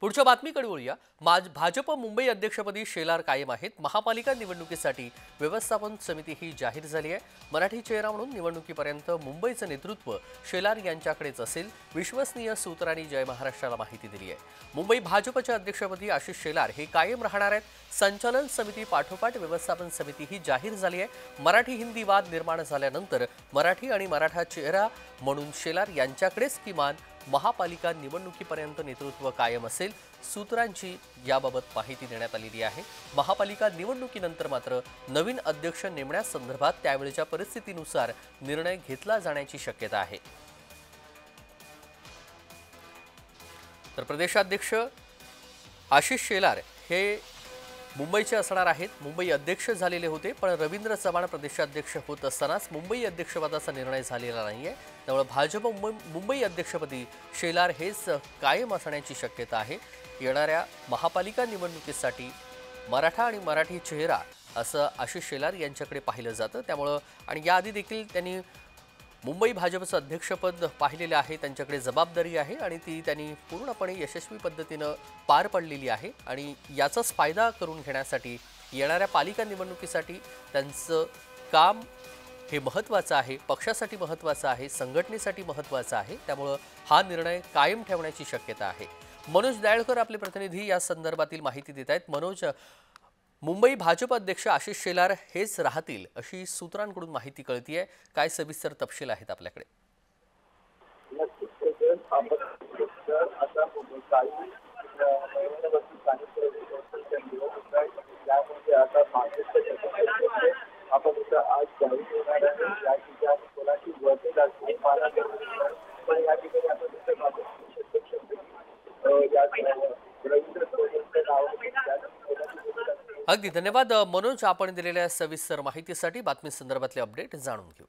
पुढच्या बातमीकडे वळूया। भाजप मुंबई अध्यक्षपदी शेलार कायम आहेत। महापालिका निवडणुकीसाठी व्यवस्थापन समिती ही जाहीर झाली आहे। मराठी चेहरा म्हणून निवडणुकीपर्यंत मुंबईचं नेतृत्व शेलार यांच्याकडेच असेल, विश्वसनीय सूत्रांनी जय महाराष्ट्राला माहिती दिली आहे। मुंबई भाजपच्या अध्यक्षपदी आशिष शेलार हे कायम राहणार आहेत। संचालन समिती पाठोपाठ व्यवस्थापन समिती ही जाहीर झाली आहे। मराठी हिंदी वाद निर्माण झाल्यानंतर मराठी आणि मराठा चेहरा म्हणून शेलार यांच्याकडेच किमान महापालिका निवडणुकीपर्यंत नेतृत्व कायम असेल, सूत्रांची याबाबत माहिती देण्यात आलेली आहे। महापालिका निवडणुकीनंतर मात्र नवीन अध्यक्ष नेमण्यासंदर्भात त्यावेळच्या परिस्थितीनुसार निर्णय घेतला जाण्याची शक्यता आहे। तर प्रदेशाध्यक्ष आशिष शेलार हे मुंबईचे असणार आहेत। मुंबई अध्यक्ष झालेले होते, पण रवींद्र चव्हाण प्रदेशाध्यक्ष होत असतानाच मुंबई अध्यक्षपदाचा निर्णय झालेला नाहीये। त्यामुळे भाजप मुंबई अध्यक्षपदी शेलार हेच कायम असण्याची शक्यता आहे। येणाऱ्या महापालिका निवडणुकीसाठी मराठा आणि मराठी चेहरा असं आशिष शेलार यांच्याकडे पाहिलं जातं। त्यामुळे आणि याआधी देखील त्यांनी मुंबई भाजपचं अध्यक्षपद पाहिलेले आहे, त्यांच्याकडे जबाबदारी आहे आणि ती त्यांनी पूर्णपणे यशस्वी पद्धतीनं पार पडलेली आहे। आणि याचाच फायदा करून घेण्यासाठी येणाऱ्या पालिका निवडणुकीसाठी त्यांचं काम हे महत्त्वाचं आहे, पक्षासाठी महत्त्वाचं आहे, संघटनेसाठी महत्त्वाचं आहे। त्यामुळे हा निर्णय कायम ठेवण्याची शक्यता आहे। मनोज दयाळकर आपले प्रतिनिधी या संदर्भातील माहिती देत आहेत। मनोज, मुंबई भाजप अध्यक्ष आशिष शेलार हेच राहतील अशी सूत्रांकडून माहिती कळतीये, काय सविस्तर तपशील आहेत आपल्याकडे? अगदी धन्यवाद मनोज, आपण दिलेल्या सविस्तर माहितीसाठी। बातमी संदर्भातले अपडेट जाणून घेऊ।